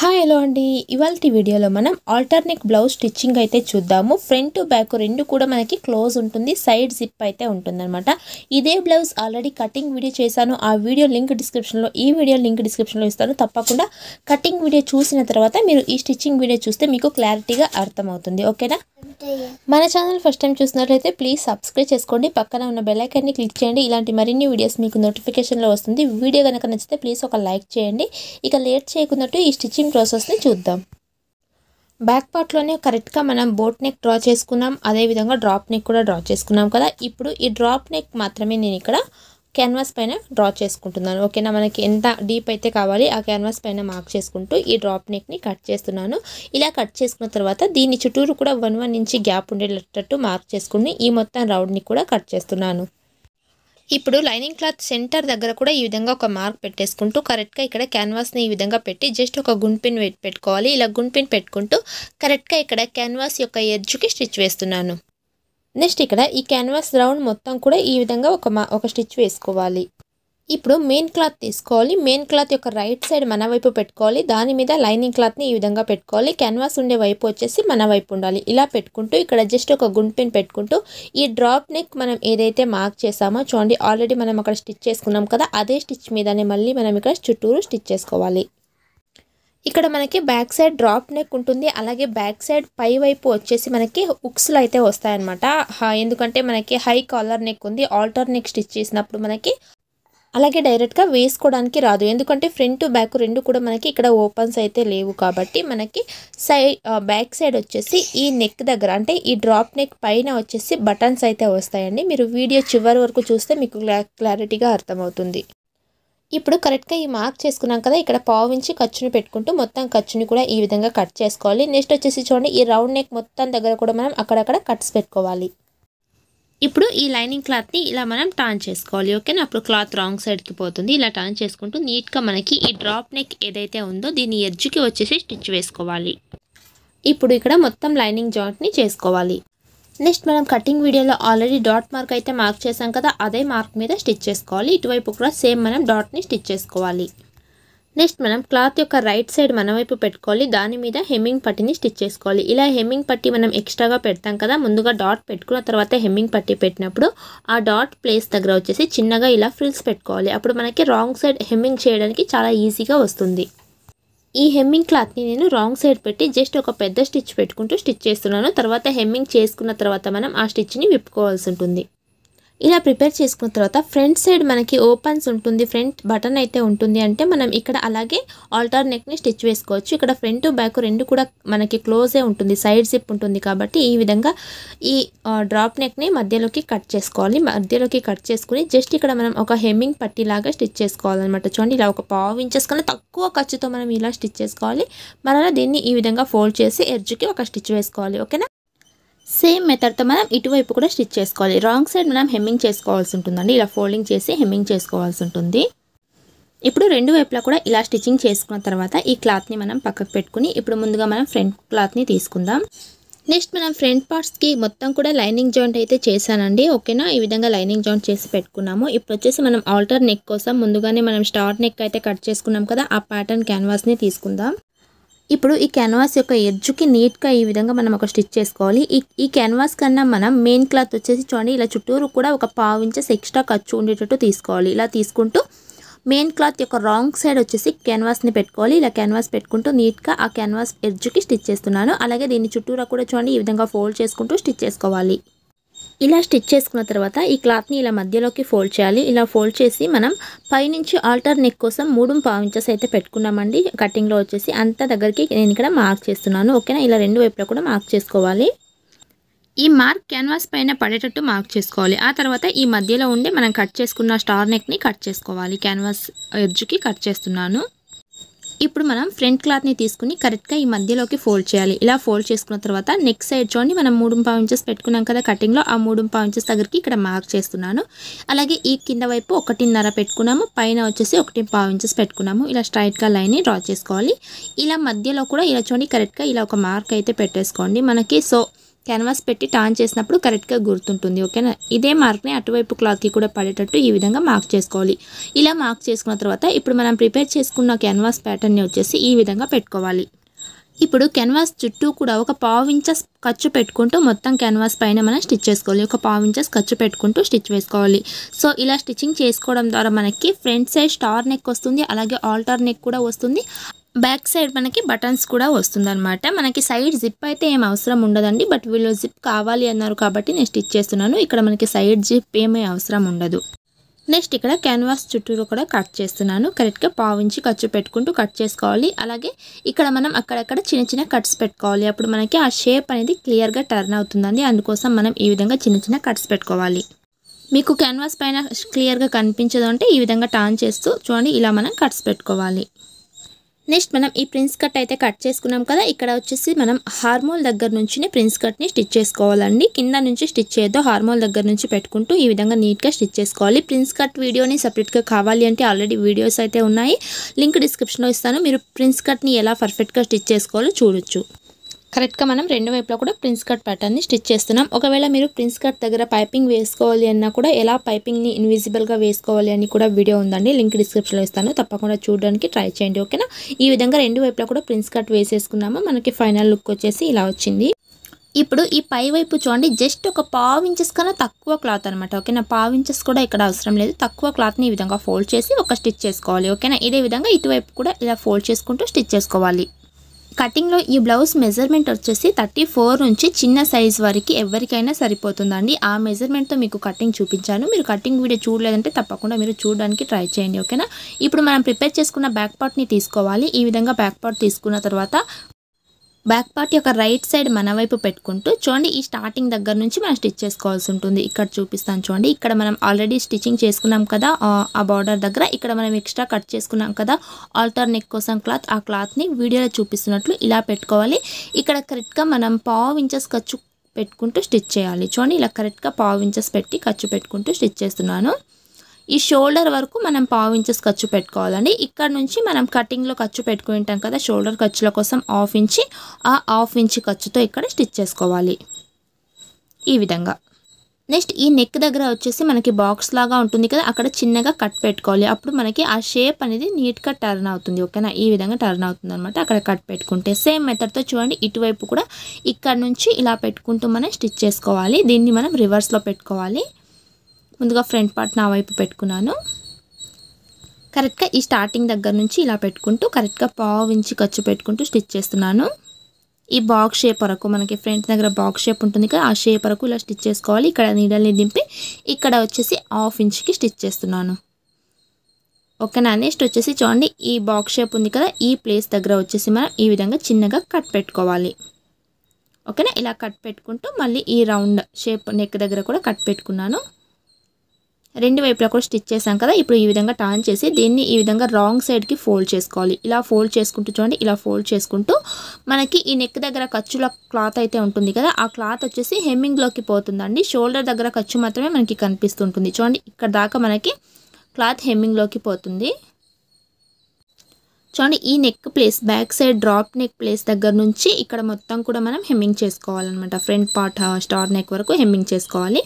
Hi hello అండి ఇవాల్టి వీడియోలో మనం ఆల్టర్నేట్ బ్లౌజ్ స్టిచ్చింగ్ అయితే చూద్దాము. ఫ్రంట్ బ్యాక్ రెండు కూడా మనకి క్లోజ్ ఉంటుంది, సైడ్ జిప్ అయితే ఉంటుందన్నమాట. ఇదే బ్లౌజ్ ఆల్రెడీ కటింగ్ వీడియో చేశాను, ఆ వీడియో లింక్ డిస్క్రిప్షన్లో, ఈ వీడియో లింక్ డిస్క్రిప్షన్లో ఇస్తాను. తప్పకుండా కటింగ్ వీడియో చూసిన తర్వాత మీరు ఈ స్టిచ్చింగ్ వీడియో చూస్తే మీకు క్లారిటీగా అర్థమవుతుంది. ఓకేనా? మన ఛానల్ ఫస్ట్ టైం చూసినట్లయితే ప్లీజ్ సబ్స్క్రైబ్ చేసుకోండి, పక్కన ఉన్న బెల్ ఐకాన్ని క్లిక్ చేయండి. ఇలాంటి మరిన్ని వీడియోస్ మీకు నోటిఫికేషన్లో వస్తుంది. వీడియో కనుక నచ్చితే ప్లీజ్ ఒక లైక్ చేయండి. ఇక లేట్ చేయకున్నట్టు ఈ స్టిచ్చింగ్ ప్రాసెస్ని చూద్దాం. బ్యాక్ పార్ట్లోనే కరెక్ట్గా మనం బోట్ నెక్ డ్రా చేసుకున్నాం, అదేవిధంగా డ్రాప్ నెక్ కూడా డ్రా చేసుకున్నాం కదా. ఇప్పుడు ఈ డ్రాప్ నెక్ మాత్రమే నేను ఇక్కడ క్యాన్వాస్ పైన డ్రా చేసుకుంటున్నాను. ఓకేనా? మనకి ఎంత డీప్ అయితే కావాలి ఆ క్యాన్వాస్ పైన మార్క్ చేసుకుంటూ ఈ డ్రాప్ నెక్ని కట్ చేస్తున్నాను. ఇలా కట్ చేసుకున్న తర్వాత దీని చుట్టూరు కూడా 1 ఇంచ్ గ్యాప్ ఉండేటట్టు మార్క్ చేసుకుని ఈ మొత్తం రౌండ్ని కూడా కట్ చేస్తున్నాను. ఇప్పుడు లైనింగ్ క్లాత్ సెంటర్ దగ్గర కూడా ఈ విధంగా ఒక మార్క్ పెట్టేసుకుంటూ కరెక్ట్గా ఇక్కడ క్యాన్వాస్ని ఈ విధంగా పెట్టి జస్ట్ ఒక గుండ్పిన్ పెట్టుకోవాలి. ఇలా గుండ్పిన్ పెట్టుకుంటూ కరెక్ట్గా ఇక్కడ క్యాన్వాస్ యొక్క ఎడ్జ్కి స్టిచ్ వేస్తున్నాను. నెక్స్ట్ ఇక్కడ ఈ క్యాన్వాస్ రౌండ్ మొత్తం కూడా ఈ విధంగా ఒక స్టిచ్ వేసుకోవాలి. ఇప్పుడు మెయిన్ క్లాత్ తీసుకోవాలి. మెయిన్ క్లాత్ యొక్క రైట్ సైడ్ మన వైపు పెట్టుకోవాలి, దాని మీద లైనింగ్ క్లాత్ని ఈ విధంగా పెట్టుకోవాలి. క్యాన్వాస్ ఉండే వైపు వచ్చేసి మన వైపు ఉండాలి. ఇలా పెట్టుకుంటూ ఇక్కడ జస్ట్ ఒక గుండ్పిన్ పెట్టుకుంటూ ఈ డ్రాప్ నెక్ మనం ఏదైతే మార్క్ చేసామో చూడండి, ఆల్రెడీ మనం అక్కడ స్టిచ్ చేసుకున్నాం కదా, అదే స్టిచ్ మీదనే మళ్ళీ మనం ఇక్కడ చుట్టూరు స్టిచ్ చేసుకోవాలి. ఇక్కడ మనకి బ్యాక్ సైడ్ డ్రాప్ నెక్ ఉంటుంది, అలాగే బ్యాక్ సైడ్ పై వైపు వచ్చేసి మనకి హుక్స్లు అయితే వస్తాయన్నమాట. ఎందుకంటే మనకి హై కాలర్ నెక్ ఉంది, ఆల్టర్ నెక్ స్టిచ్ చేసినప్పుడు మనకి అలాగే డైరెక్ట్గా వేసుకోవడానికి రాదు, ఎందుకంటే ఫ్రంట్ బ్యాక్ రెండు కూడా మనకి ఇక్కడ ఓపెన్స్ అయితే లేవు కాబట్టి మనకి బ్యాక్ సైడ్ వచ్చేసి ఈ నెక్ దగ్గర అంటే ఈ డ్రాప్ నెక్ పైన వచ్చేసి బటన్స్ అయితే వస్తాయండి. మీరు వీడియో చివరి వరకు చూస్తే మీకు క్లారిటీగా అర్థమవుతుంది. ఇప్పుడు కరెక్ట్గా ఈ మార్క్ చేసుకున్నాం కదా, ఇక్కడ పావించి ఖర్చుని పెట్టుకుంటూ మొత్తం ఖర్చుని కూడా ఈ విధంగా కట్ చేసుకోవాలి. నెక్స్ట్ వచ్చేసి చూడండి, ఈ రౌండ్ నెక్ మొత్తం దగ్గర కూడా మనం అక్కడక్కడ కట్స్ పెట్టుకోవాలి. ఇప్పుడు ఈ లైనింగ్ క్లాత్ని ఇలా మనం టర్న్ చేసుకోవాలి. ఓకేనా? అప్పుడు క్లాత్ రాంగ్ సైడ్కి పోతుంది. ఇలా టర్న్ చేసుకుంటూ నీట్గా మనకి ఈ డ్రాప్ నెక్ ఏదైతే ఉందో దీని ఎడ్జ్కి వచ్చేసి స్టిచ్ వేసుకోవాలి. ఇప్పుడు ఇక్కడ మొత్తం లైనింగ్ జాయింట్ని చేసుకోవాలి. నెక్స్ట్ మనం కటింగ్ వీడియోలో ఆల్రెడీ డాట్ మార్క్ అయితే మార్క్ చేసాం కదా, అదే మార్క్ మీద స్టిచ్ చేసుకోవాలి. ఇటువైపు కూడా సేమ్ మనం డాట్ని స్టిచ్ చేసుకోవాలి. నెక్స్ట్ మనం క్లాత్ యొక్క రైట్ సైడ్ మన వైపు పెట్టుకోవాలి, దాని మీద హెమ్మింగ్ పట్టిని స్టిచ్ చేసుకోవాలి. ఇలా హెమ్మింగ్ పట్టి మనం ఎక్స్ట్రాగా పెడతాం కదా, ముందుగా డాట్ పెట్టుకున్న తర్వాత హెమ్మింగ్ పట్టి పెట్టినప్పుడు ఆ డాట్ ప్లేస్ దగ్గర వచ్చేసి చిన్నగా ఇలా ఫ్రిల్స్ పెట్టుకోవాలి. అప్పుడు మనకి రాంగ్ సైడ్ హెమ్మింగ్ చేయడానికి చాలా ఈజీగా వస్తుంది. ఈ హెమ్మింగ్ క్లాత్ని నేను రాంగ్ సైడ్ పెట్టి జస్ట్ ఒక పెద్ద స్టిచ్ పెట్టుకుంటూ స్టిచ్ చేస్తున్నాను. తర్వాత హెమ్మింగ్ చేసుకున్న తర్వాత మనం ఆ స్టిచ్ని విప్పుకోవాల్సి ఉంటుంది. ఇలా ప్రిపేర్ చేసుకున్న తర్వాత ఫ్రంట్ సైడ్ మనకి ఓపెన్స్ ఉంటుంది, ఫ్రంట్ బటన్ అయితే ఉంటుంది, అంటే మనం ఇక్కడ అలాగే ఆల్టర్ నెక్ని స్టిచ్ వేసుకోవచ్చు. ఇక్కడ ఫ్రంట్ బ్యాక్ రెండు కూడా మనకి క్లోజే ఉంటుంది, సైడ్ జిప్ ఉంటుంది కాబట్టి ఈ విధంగా ఈ డ్రాప్ నెక్ని మధ్యలోకి కట్ చేసుకోవాలి. మధ్యలోకి కట్ చేసుకుని జస్ట్ ఇక్కడ మనం ఒక హెమ్మింగ్ పట్టీలాగా స్టిచ్ చేసుకోవాలన్నమాట. చూడండి, ఇలా ఒక పావు ఇంచెస్ కన్నా తక్కువ ఖర్చుతో మనం ఇలా స్టిచ్ చేసుకోవాలి. మరలా దీన్ని ఈ విధంగా ఫోల్డ్ చేసి ఎడ్జ్కి ఒక స్టిచ్ వేసుకోవాలి. ఓకేనా? సేమ్ మెథడ్తో మనం ఇటువైపు కూడా స్టిచ్ చేసుకోవాలి. రాంగ్ సైడ్ మనం హెమ్మింగ్ చేసుకోవాల్సి ఉంటుందండి, ఇలా ఫోల్డింగ్ చేసి హెమ్మింగ్ చేసుకోవాల్సి ఉంటుంది. ఇప్పుడు రెండు వైపులా కూడా ఇలా స్టిచ్చింగ్ చేసుకున్న తర్వాత ఈ క్లాత్ని మనం పక్కకు పెట్టుకుని ఇప్పుడు ముందుగా మనం ఫ్రంట్ క్లాత్ని తీసుకుందాం. నెక్స్ట్ మనం ఫ్రంట్ పార్ట్స్కి మొత్తం కూడా లైనింగ్ జాయింట్ అయితే చేశానండి. ఓకేనా? ఈ విధంగా లైనింగ్ జాయింట్ చేసి పెట్టుకున్నాము. ఇప్పుడు వచ్చేసి మనం ఆల్టర్ నెక్ కోసం ముందుగానే మనం స్టార్ నెక్ అయితే కట్ చేసుకున్నాం కదా, ఆ ప్యాటర్న్ క్యాన్వాస్ని తీసుకుందాం. ఇప్పుడు ఈ క్యాన్వాస్ యొక్క ఎడ్జ్కి నీట్గా ఈ విధంగా మనం ఒక స్టిచ్ చేసుకోవాలి. ఈ క్యాన్వాస్ కన్నా మనం మెయిన్ క్లాత్ వచ్చేసి చూడండి, ఇలా చుట్టూరు కూడా ఒక పావు ఇంచెస్ ఎక్స్ట్రా ఖర్చు ఉండేటట్టు తీసుకోవాలి. ఇలా తీసుకుంటూ మెయిన్ క్లాత్ యొక్క రాంగ్ సైడ్ వచ్చేసి క్యాన్వాస్ని పెట్టుకోవాలి. ఇలా క్యాన్వాస్ పెట్టుకుంటూ నీట్గా ఆ క్యాన్వాస్ ఎడ్జ్కి స్టిచ్ చేస్తున్నాను. అలాగే దీన్ని చుట్టూరా కూడా చూడండి ఈ విధంగా ఫోల్డ్ చేసుకుంటూ స్టిచ్ చేసుకోవాలి. ఇలా స్టిచ్ చేసుకున్న తర్వాత ఈ క్లాత్ని ఇలా మధ్యలోకి ఫోల్డ్ చేయాలి. ఇలా ఫోల్డ్ చేసి మనం పైనుంచి ఆల్టర్ నెక్ కోసం 3.5 ఇంచెస్ అయితే పెట్టుకున్నామండి. కటింగ్లో వచ్చేసి అంత దగ్గరికి నేను ఇక్కడ మార్క్ చేస్తున్నాను. ఓకేనా? ఇలా రెండు వైపులా కూడా మార్క్ చేసుకోవాలి. ఈ మార్క్ క్యాన్వాస్ పైన పడేటట్టు మార్క్ చేసుకోవాలి. ఆ తర్వాత ఈ మధ్యలో ఉండే మనం కట్ చేసుకున్న స్టార్ నెక్ని కట్ చేసుకోవాలి. క్యాన్వాస్ ఎడ్జ్కి కట్ చేస్తున్నాను. ఇప్పుడు మనం ఫ్రంట్ క్లాత్ని తీసుకుని కరెక్ట్గా ఈ మధ్యలోకి ఫోల్డ్ చేయాలి. ఇలా ఫోల్డ్ చేసుకున్న తర్వాత నెక్ సైడ్ చూడండి, మనం 3.5 ఇంచెస్ పెట్టుకున్నాం కదా కటింగ్లో, ఆ 3.5 ఇంచెస్ దగ్గరికి ఇక్కడ మార్క్ చేస్తున్నాను. అలాగే ఈ కింద వైపు 1.5 పెట్టుకున్నాము, పైన వచ్చేసి 1.5 ఇంచెస్ పెట్టుకున్నాము. ఇలా స్ట్రైట్గా లైన్ని డ్రా చేసుకోవాలి. ఇలా మధ్యలో కూడా ఇలా చూడండి కరెక్ట్గా ఇలా ఒక మార్క్ అయితే పెట్టేసుకోండి. మనకి క్యాన్వాస్ పెట్టి టర్న్ చేసినప్పుడు కరెక్ట్గా గుర్తుంటుంది. ఓకేనా, ఇదే మార్క్ని అటువైపు క్లాత్కి కూడా పడేటట్టు ఈ విధంగా మార్క్ చేసుకోవాలి. ఇలా మార్క్ చేసుకున్న తర్వాత ఇప్పుడు మనం ప్రిపేర్ చేసుకున్న క్యాన్వాస్ ప్యాటర్న్ని వచ్చేసి ఈ విధంగా పెట్టుకోవాలి. ఇప్పుడు క్యాన్వాస్ చుట్టూ కూడా ఒక 1/2 ఇంచెస్ ఖర్చు పెట్టుకుంటూ మొత్తం క్యాన్వాస్ పైన మనం స్టిచ్ చేసుకోవాలి. ఒక 1/2 ఇంచెస్ ఖర్చు పెట్టుకుంటూ స్టిచ్ వేసుకోవాలి. సో ఇలా స్టిచ్చింగ్ చేసుకోవడం ద్వారా మనకి ఫ్రంట్ సైడ్ స్టార్ నెక్ వస్తుంది, అలాగే ఆల్టర్ నెక్ కూడా వస్తుంది. బ్యాక్ సైడ్ మనకి బటన్స్ కూడా వస్తుందన్నమాట. మనకి సైడ్ జిప్ అయితే ఏం అవసరం ఉండదండి, బట్ వీళ్ళు జిప్ కావాలి అన్నారు కాబట్టి నేను స్టిచ్ చేస్తున్నాను. ఇక్కడ మనకి సైడ్ జిప్ ఏమీ అవసరం ఉండదు. నెక్స్ట్ ఇక్కడ క్యాన్వాస్ చుట్టూరు కూడా కట్ చేస్తున్నాను. కరెక్ట్గా 1/2 ఇంచ్ ఖర్చు పెట్టుకుంటూ కట్ చేసుకోవాలి. అలాగే ఇక్కడ మనం అక్కడక్కడ చిన్న చిన్న కట్స్ పెట్టుకోవాలి. అప్పుడు మనకి ఆ షేప్ అనేది క్లియర్గా టర్న్ అవుతుందండి. అందుకోసం మనం ఈ విధంగా చిన్న చిన్న కట్స్ పెట్టుకోవాలి. మీకు క్యాన్వాస్ పైన క్లియర్గా కనిపించదు అంటే ఈ విధంగా టర్న్ చేస్తూ చూడండి, ఇలా మనం కట్స్ పెట్టుకోవాలి. నెక్స్ట్ మనం ఈ ప్రిన్స్ కట్ అయితే కట్ చేసుకున్నాం కదా. ఇక్కడ వచ్చేసి మనం హార్మోల్ దగ్గర నుంచి ప్రిన్స్ కట్ని స్టిచ్ చేసుకోవాలండి. కింద నుంచి స్టిచ్ చేయొద్దు, హార్మోల్ దగ్గర నుంచి పెట్టుకుంటూ ఈ విధంగా నీట్గా స్టిచ్ చేసుకోవాలి. ప్రిన్స్ కట్ వీడియోని సపరేట్గా కావాలి అంటే ఆల్రెడీ వీడియోస్ అయితే ఉన్నాయి, లింక్ డిస్క్రిప్షన్లో ఇస్తాను. మీరు ప్రిన్స్ కట్ని ఎలా పర్ఫెక్ట్గా స్టిచ్ చేసుకోవాలో చూడొచ్చు. కరెక్ట్గా మనం రెండు వైపులా కూడా ప్రిన్స్ కట్ ప్యాటర్న్ని స్టిచ్ చేస్తున్నాం. ఒకవేళ మీరు ప్రిన్స్ కట్ దగ్గర పైపింగ్ వేసుకోవాలి అన్నా కూడా ఎలా పైపింగ్ని ఇన్విజిబుల్గా వేసుకోవాలి అని కూడా వీడియో ఉందండి, లింక్ డిస్క్రిప్షన్లో ఇస్తాను, తప్పకుండా చూడడానికి ట్రై చేయండి. ఓకేనా, ఈ విధంగా రెండు వైపులా కూడా ప్రిన్స్ కట్ వేసేసుకున్నాము. మనకి ఫైనల్ లుక్ వచ్చేసి ఇలా వచ్చింది. ఇప్పుడు ఈ పై వైపు చూడండి, జస్ట్ ఒక 1/2 ఇంచెస్ కన్నా తక్కువ క్లాత్ అనమాట. ఓకేనా, 1/2 ఇంచెస్ కూడా ఇక్కడ అవసరం లేదు. తక్కువ క్లాత్ని ఈ విధంగా ఫోల్డ్ చేసి ఒక స్టిచ్ చేసుకోవాలి. ఓకేనా, ఇదే విధంగా ఇటువైపు కూడా ఇలా ఫోల్డ్ చేసుకుంటూ స్టిచ్ చేసుకోవాలి. కటింగ్లో ఈ బ్లౌజ్ మెజర్మెంట్ వచ్చేసి 34 నుంచి చిన్న సైజ్ వరకు ఎవరికైనా సరిపోతుందండి. ఆ మెజర్మెంట్తో మీకు కటింగ్ చూపించాను. మీరు కటింగ్ వీడియో చూడలేదంటే తప్పకుండా మీరు చూడడానికి ట్రై చేయండి. ఓకేనా, ఇప్పుడు మనం ప్రిపేర్ చేసుకున్న బ్యాక్ పార్ట్ని తీసుకోవాలి. ఈ విధంగా బ్యాక్ పార్ట్ తీసుకున్న తర్వాత బ్యాక్ పార్ట్ యొక్క రైట్ సైడ్ మన వైపు పెట్టుకుంటూ చూడండి, ఈ స్టార్టింగ్ దగ్గర నుంచి మనం స్టిచ్ చేసుకోవాల్సి ఉంటుంది. ఇక్కడ చూపిస్తాను చూడండి, ఇక్కడ మనం ఆల్రెడీ స్టిచ్చింగ్ చేసుకున్నాం కదా ఆ బార్డర్ దగ్గర. ఇక్కడ మనం ఎక్స్ట్రా కట్ చేసుకున్నాం కదా ఆల్టర్ నెక్ కోసం క్లాత్, ఆ క్లాత్ని వీడియోలో చూపిస్తున్నట్లు ఇలా పెట్టుకోవాలి. ఇక్కడ కరెక్ట్గా మనం 1/2 ఇంచెస్ ఖర్చు పెట్టుకుంటూ స్టిచ్ చేయాలి. చూడండి, ఇలా కరెక్ట్గా 1/2 ఇంచెస్ పెట్టి ఖర్చు పెట్టుకుంటూ స్టిచ్ చేస్తున్నాను. ఈ షోల్డర్ వరకు మనం 1/2 ఇంచెస్ ఖర్చు పెట్టుకోవాలండి. ఇక్కడ నుంచి మనం కటింగ్లో ఖర్చు పెట్టుకుంటాం కదా షోల్డర్ ఖర్చుల కోసం 1/2 ఇంచ్, ఆ 1/2 ఇంచ్ ఖర్చుతో ఇక్కడ స్టిచ్ చేసుకోవాలి ఈ విధంగా. నెక్స్ట్ ఈ నెక్ దగ్గర వచ్చేసి మనకి బాక్స్ లాగా ఉంటుంది కదా, అక్కడ చిన్నగా కట్ పెట్టుకోవాలి. అప్పుడు మనకి ఆ షేప్ అనేది నీట్గా టర్న్ అవుతుంది. ఓకేనా, ఈ విధంగా టర్న్ అవుతుంది అనమాట. అక్కడ కట్ పెట్టుకుంటే సేమ్ మెథడ్తో చూడండి, ఇటువైపు కూడా ఇక్కడ నుంచి ఇలా పెట్టుకుంటూ మనం స్టిచ్ చేసుకోవాలి. దీన్ని మనం రివర్స్లో పెట్టుకోవాలి. ముందుగా ఫ్రంట్ పార్ట్ నా వైపు పెట్టుకున్నాను. కరెక్ట్గా ఈ స్టార్టింగ్ దగ్గర నుంచి ఇలా పెట్టుకుంటూ కరెక్ట్గా 1/2 ఇంచ్ ఖర్చు పెట్టుకుంటూ స్టిచ్ చేస్తున్నాను. ఈ బాక్స్ షేప్ వరకు మనకి ఫ్రంట్ దగ్గర బాక్స్ షేప్ ఉంటుంది కదా, ఆ షేప్ వరకు ఇలా స్టిచ్ చేసుకోవాలి. ఇక్కడ నీడల్ని దింపి ఇక్కడ వచ్చేసి 1/2 ఇంచ్కి స్టిచ్ చేస్తున్నాను. ఓకేనా, నెక్స్ట్ వచ్చేసి చూడండి, ఈ బాక్స్ షేప్ ఉంది కదా, ఈ ప్లేస్ దగ్గర వచ్చేసి మనం ఈ విధంగా చిన్నగా కట్ పెట్టుకోవాలి. ఓకేనా, ఇలా కట్ పెట్టుకుంటూ మళ్ళీ ఈ రౌండ్ షేప్ నెక్ దగ్గర కూడా కట్ పెట్టుకున్నాను. రెండు వైపులా కూడా స్టిచ్ చేసాం కదా. ఇప్పుడు ఈ విధంగా టర్న్ చేసి దీన్ని ఈ విధంగా రాంగ్ సైడ్కి ఫోల్డ్ చేసుకోవాలి. ఇలా ఫోల్డ్ చేసుకుంటూ చూడండి, ఇలా ఫోల్డ్ చేసుకుంటూ మనకి ఈ నెక్ దగ్గర ఖర్చుల క్లాత్ అయితే ఉంటుంది కదా, ఆ క్లాత్ వచ్చేసి హెమ్మింగ్లోకి పోతుందండి. షోల్డర్ దగ్గర ఖర్చు మాత్రమే మనకి కనిపిస్తుంటుంది. చూడండి, ఇక్కడ దాకా మనకి క్లాత్ హెమ్మింగ్లోకి పోతుంది. చూడండి, ఈ neck place back side drop neck place దగ్గర నుంచి ఇక్కడ మొత్తం కూడా మనం హెమ్మింగ్ చేసుకోవాలన్నమాట. ఫ్రంట్ పార్ట్ స్టార్ నెక్ వరకు హెమ్మింగ్ చేసుకోవాలి.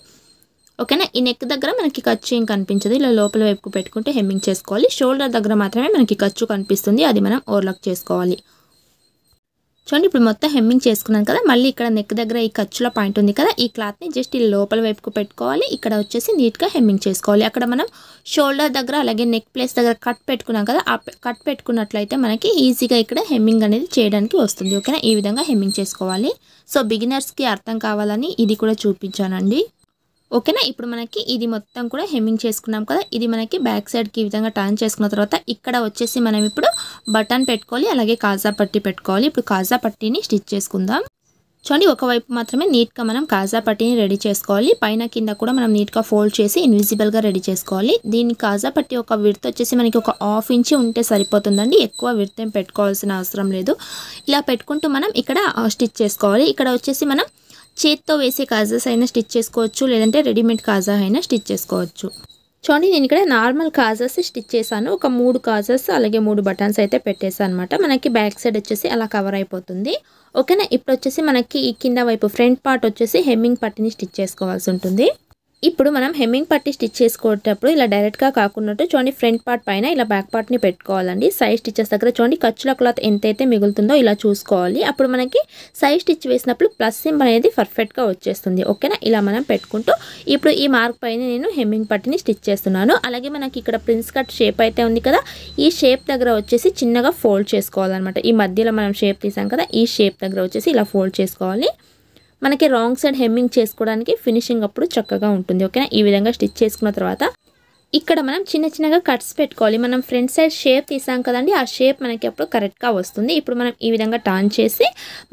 ఓకేనా, ఈ నెక్ దగ్గర మనకి ఖర్చు ఏం కనిపించదు, ఇలా లోపల వైపుకు పెట్టుకుంటే హెమ్మింగ్ చేసుకోవాలి. షోల్డర్ దగ్గర మాత్రమే మనకి ఖర్చు కనిపిస్తుంది, అది మనం ఓవర్లాక్ చేసుకోవాలి. చూడండి, ఇప్పుడు మొత్తం హెమ్మింగ్ చేసుకున్నాను కదా. మళ్ళీ ఇక్కడ నెక్ దగ్గర ఈ ఖర్చుల పాయింట్ ఉంది కదా, ఈ క్లాత్ని జస్ట్ ఈ లోపల వైపుకు పెట్టుకోవాలి. ఇక్కడ వచ్చేసి నీట్గా హెమ్మింగ్ చేసుకోవాలి. అక్కడ మనం షోల్డర్ దగ్గర అలాగే నెక్ ప్లేస్ దగ్గర కట్ పెట్టుకున్నాం కదా, ఆ కట్ పెట్టుకున్నట్లయితే మనకి ఈజీగా ఇక్కడ హెమ్మింగ్ అనేది చేయడానికి వస్తుంది. ఓకేనా, ఈ విధంగా హెమ్మింగ్ చేసుకోవాలి. సో బిగినర్స్కి అర్థం కావాలని ఇది కూడా చూపించానండి. ఓకేనా, ఇప్పుడు మనకి ఇది మొత్తం కూడా హెమ్మింగ్ చేసుకున్నాం కదా, ఇది మనకి బ్యాక్ సైడ్కి ఈ విధంగా టర్న్ చేసుకున్న తర్వాత ఇక్కడ వచ్చేసి మనం ఇప్పుడు బటన్ పెట్టుకోవాలి, అలాగే కాజా పట్టీ పెట్టుకోవాలి. ఇప్పుడు కాజా పట్టీని స్టిచ్ చేసుకుందాం. చూడండి, ఒకవైపు మాత్రమే నీట్గా మనం కాజా పట్టీని రెడీ చేసుకోవాలి. పైన కింద కూడా మనం నీట్గా ఫోల్డ్ చేసి ఇన్విజిబుల్గా రెడీ చేసుకోవాలి. దీని కాజా పట్టీ ఒక విడ్త్ వచ్చేసి మనకి ఒక 1/2 ఇంచ్ ఉంటే సరిపోతుందండి, ఎక్కువ విడ్త్ ఏం పెట్టుకోవాల్సిన అవసరం లేదు. ఇలా పెట్టుకుంటూ మనం ఇక్కడ స్టిచ్ చేసుకోవాలి. ఇక్కడ వచ్చేసి మనం చేత్తో వేసే కాజాస్ అయినా స్టిచ్ చేసుకోవచ్చు, లేదంటే రెడీమేడ్ కాజా అయినా స్టిచ్ చేసుకోవచ్చు. చూడండి నేను ఇక్కడ నార్మల్ కాజర్స్ స్టిచ్ చేశాను. ఒక 3 కాజర్స్ అలాగే 3 బటన్స్ అయితే పెట్టేసాను అనమాట. మనకి బ్యాక్ సైడ్ వచ్చేసి అలా కవర్ అయిపోతుంది. ఓకేనా. ఇప్పుడు వచ్చేసి మనకి ఈ కింద వైపు ఫ్రంట్ పార్ట్ వచ్చేసి హెమ్మింగ్ పట్టిని స్టిచ్ చేసుకోవాల్సి ఉంటుంది. ఇప్పుడు మనం హెమ్మింగ్ పట్టి స్టిచ్ చేసుకునేటప్పుడు ఇలా డైరెక్ట్గా కాకుండా చూడండి ఫ్రంట్ పార్ట్ పైన ఇలా బ్యాక్ పార్ట్ని పెట్టుకోవాలండి. సైడ్ స్టిచెస్ దగ్గర చూడండి ఖర్చుల క్లాత్ ఎంతైతే మిగులుతుందో ఇలా చూసుకోవాలి. అప్పుడు మనకి సైడ్ స్టిచ్ వేసినప్పుడు ప్లస్ సింబల్ అనేది పర్ఫెక్ట్గా వచ్చేస్తుంది. ఓకేనా. ఇలా మనం పెట్టుకుంటూ ఇప్పుడు ఈ మార్క్ పైన నేను హెమ్మింగ్ పట్టిని స్టిచ్ చేస్తున్నాను. అలాగే మనకి ఇక్కడ ప్రిన్స్ కట్ షేప్ అయితే ఉంది కదా, ఈ షేప్ దగ్గర వచ్చేసి చిన్నగా ఫోల్డ్ చేసుకోవాలన్నమాట. ఈ మధ్యలో మనం షేప్ తీసాం కదా, ఈ షేప్ దగ్గర వచ్చేసి ఇలా ఫోల్డ్ చేసుకోవాలి. మనకి రాంగ్ సైడ్ హెమ్మింగ్ చేసుకోవడానికి ఫినిషింగ్ అప్పుడు చక్కగా ఉంటుంది. ఓకేనా. ఈ విధంగా స్టిచ్ చేసుకున్న తర్వాత ఇక్కడ మనం చిన్నగా కట్స్ పెట్టుకోవాలి. మనం ఫ్రంట్ సైడ్ షేప్ తీసాం కదండి, ఆ షేప్ మనకి అప్పుడు కరెక్ట్గా వస్తుంది. ఇప్పుడు మనం ఈ విధంగా టర్న్ చేసి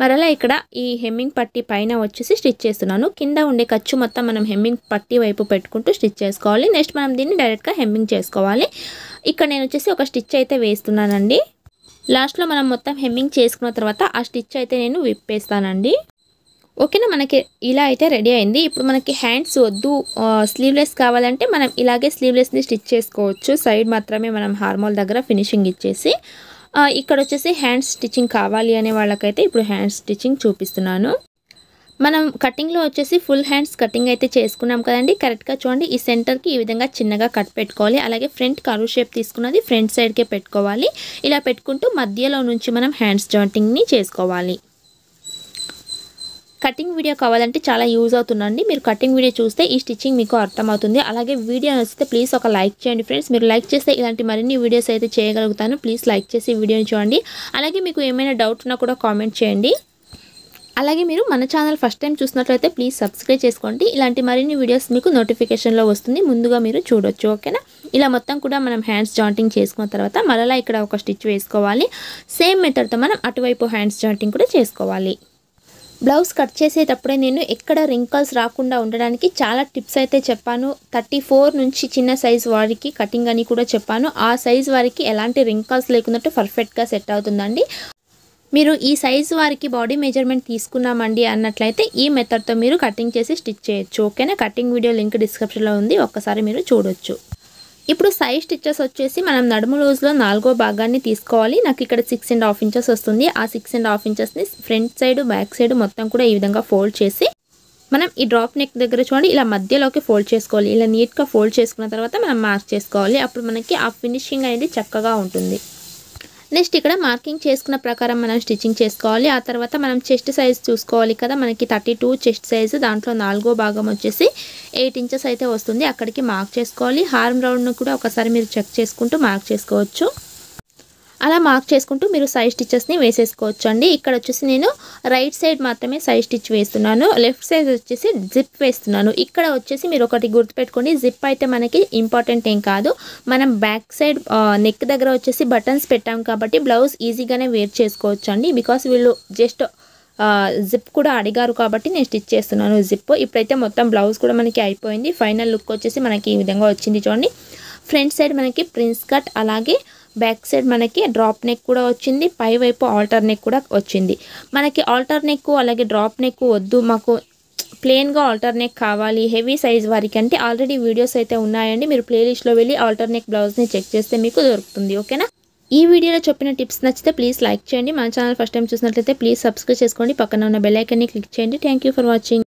మరలా ఇక్కడ ఈ హెమ్మింగ్ పట్టి పైన వచ్చేసి స్టిచ్ చేస్తున్నాను. కింద ఉండే ఖర్చు మొత్తం మనం హెమ్మింగ్ పట్టి వైపు పెట్టుకుంటూ స్టిచ్ చేసుకోవాలి. నెక్స్ట్ మనం దీన్ని డైరెక్ట్గా హెమ్మింగ్ చేసుకోవాలి. ఇక్కడ నేను వచ్చేసి ఒక స్టిచ్ అయితే వేస్తున్నానండి. లాస్ట్లో మనం మొత్తం హెమ్మింగ్ చేసుకున్న తర్వాత ఆ స్టిచ్ అయితే నేను విప్పేస్తానండి. ఓకేనా. మనకి ఇలా అయితే రెడీ అయింది. ఇప్పుడు మనకి హ్యాండ్స్ వద్దు, స్లీవ్లెస్ కావాలంటే మనం ఇలాగే స్లీవ్లెస్ని స్టిచ్ చేసుకోవచ్చు. సైడ్ మాత్రమే మనం హార్మోల్ దగ్గర ఫినిషింగ్ ఇచ్చేసి ఇక్కడ వచ్చేసి హ్యాండ్స్ స్టిచ్చింగ్ కావాలి అనే వాళ్ళకైతే ఇప్పుడు హ్యాండ్స్ స్టిచ్చింగ్ చూపిస్తున్నాను. మనం కటింగ్లో వచ్చేసి ఫుల్ హ్యాండ్స్ కటింగ్ అయితే చేసుకున్నాం కదండి. కరెక్ట్గా చూడండి ఈ సెంటర్కి ఈ విధంగా చిన్నగా కట్ పెట్టుకోవాలి. అలాగే ఫ్రంట్ కర్వ్ షేప్ తీసుకున్నది ఫ్రంట్ సైడ్కే పెట్టుకోవాలి. ఇలా పెట్టుకుంటూ మధ్యలో నుంచి మనం హ్యాండ్స్ జాయింటింగ్ని చేసుకోవాలి. కటింగ్ వీడియో కావాలంటే చాలా యూజ్ అవుతుందండి. మీరు కటింగ్ వీడియో చూస్తే ఈ స్టిచ్చింగ్ మీకు అర్థమవుతుంది. అలాగే వీడియో నచ్చితే ప్లీజ్ ఒక లైక్ చేయండి ఫ్రెండ్స్. మీరు లైక్ చేస్తే ఇలాంటి మరిన్ని వీడియోస్ అయితే చేయగలుగుతాను. ప్లీజ్ లైక్ చేసి వీడియోని చూడండి. అలాగే మీకు ఏమైనా డౌట్ ఉన్నా కూడా కామెంట్ చేయండి. అలాగే మీరు మన ఛానల్ ఫస్ట్ టైం చూసినట్లయితే ప్లీజ్ సబ్స్క్రైబ్ చేసుకోండి. ఇలాంటి మరిన్ని వీడియోస్ మీకు నోటిఫికేషన్లో వస్తుంది, ముందుగా మీరు చూడొచ్చు. ఓకేనా. ఇలా మొత్తం కూడా మనం హ్యాండ్స్ జాయింటింగ్ చేసుకున్న తర్వాత మరలా ఇక్కడ ఒక స్టిచ్ వేసుకోవాలి. సేమ్ మెథడ్తో మనం అటువైపు హ్యాండ్స్ జాయింటింగ్ కూడా చేసుకోవాలి. బ్లౌజ్ కట్ చేసేటప్పుడే నేను ఎక్కడ రింకల్స్ రాకుండా ఉండడానికి చాలా టిప్స్ అయితే చెప్పాను. 34 నుంచి చిన్న సైజ్ వారికి కటింగ్ అని కూడా చెప్పాను. ఆ సైజ్ వారికి ఎలాంటి రింకల్స్ లేకున్నట్టు పర్ఫెక్ట్గా సెట్ అవుతుందండి. మీరు ఈ సైజ్ వారికి బాడీ మెజర్మెంట్ తీసుకున్నామండి అన్నట్లయితే ఈ మెథడ్తో మీరు కటింగ్ చేసి స్టిచ్ చేయొచ్చు. ఓకేనా. కటింగ్ వీడియో లింక్ డిస్క్రిప్షన్లో ఉంది, ఒక్కసారి మీరు చూడొచ్చు. ఇప్పుడు సైడ్ స్టిచెస్ వచ్చేసి మనం నడుము లూజ్లో 4వ భాగాన్ని తీసుకోవాలి. నాకు ఇక్కడ 6.5 ఇంచెస్ వస్తుంది. ఆ 6.5 ఇంచెస్ని ఫ్రంట్ సైడ్ బ్యాక్ సైడ్ మొత్తం కూడా ఈ విధంగా ఫోల్డ్ చేసి మనం ఈ డ్రాప్ నెక్ దగ్గర చూడండి ఇలా మధ్యలోకి ఫోల్డ్ చేసుకోవాలి. ఇలా నీట్గా ఫోల్డ్ చేసుకున్న తర్వాత మనం మార్క్ చేసుకోవాలి. అప్పుడు మనకి ఆ ఫినిషింగ్ అనేది చక్కగా ఉంటుంది. నెక్స్ట్ ఇక్కడ మార్కింగ్ చేసుకున్న ప్రకారం మనం స్టిచ్చింగ్ చేసుకోవాలి. ఆ తర్వాత మనం చెస్ట్ సైజ్ చూసుకోవాలి కదా, మనకి 32 చెస్ట్ సైజు, దాంట్లో 4వ భాగం వచ్చేసి 8 ఇంచెస్ అయితే వస్తుంది. అక్కడికి మార్క్ చేసుకోవాలి. హార్మ్ రౌండ్ను కూడా ఒకసారి మీరు చెక్ చేసుకుంటూ మార్క్ చేసుకోవచ్చు. అలా మార్క్ చేసుకుంటూ మీరు సైడ్ స్టిచెస్ని వేసేసుకోవచ్చు అండి. ఇక్కడ వచ్చేసి నేను రైట్ సైడ్ మాత్రమే సైడ్ స్టిచ్ వేస్తున్నాను, లెఫ్ట్ సైడ్ వచ్చేసి జిప్ వేస్తున్నాను. ఇక్కడ వచ్చేసి మీరు ఒకటి గుర్తుపెట్టుకోండి, జిప్ అయితే మనకి ఇంపార్టెంట్ ఏం కాదు. మనం బ్యాక్ సైడ్ నెక్ దగ్గర వచ్చేసి బటన్స్ పెట్టాం కాబట్టి బ్లౌజ్ ఈజీగానే వేర్ చేసుకోవచ్చు అండి. బికాస్ వీళ్ళు జస్ట్ జిప్ కూడా అడిగారు కాబట్టి నేను స్టిచ్ చేస్తున్నాను జిప్. ఇప్పుడైతే మొత్తం బ్లౌజ్ కూడా మనకి అయిపోయింది. ఫైనల్ లుక్ వచ్చేసి మనకి ఈ విధంగా వచ్చింది చూడండి. ఫ్రంట్ సైడ్ మనకి ప్రిన్స్ కట్, అలాగే బ్యాక్ సైడ్ మనకి డ్రాప్ నెక్ కూడా వచ్చింది, పై వైపు ఆల్టర్ నెక్ కూడా వచ్చింది. మనకి ఆల్టర్ నెక్ అలాగే డ్రాప్ నెక్ వద్దు, మాకు ప్లెయిన్గా ఆల్టర్ నెక్ కావాలి హెవీ సైజ్ వారికి అంటే ఆల్రెడీ వీడియోస్ అయితే ఉన్నాయండి. మీరు ప్లేలిస్ట్లో వెళ్ళి ఆల్టర్ నెక్ బ్లౌజ్ని చెక్ చేస్తే మీకు దొరుకుతుంది. ఓకేనా. ఈ వీడియోలో చెప్పిన టిప్స్ నచ్చితే ప్లీజ్ లైక్ చేయండి. మన ఛానల్ ఫస్ట్ టైం చూసినట్లయితే ప్లీజ్ సబ్స్క్రైబ్ చేసుకోండి. పక్కన ఉన్న బెల్ ఐకాన్ని క్లిక్ చేయండి. Thank you for watching.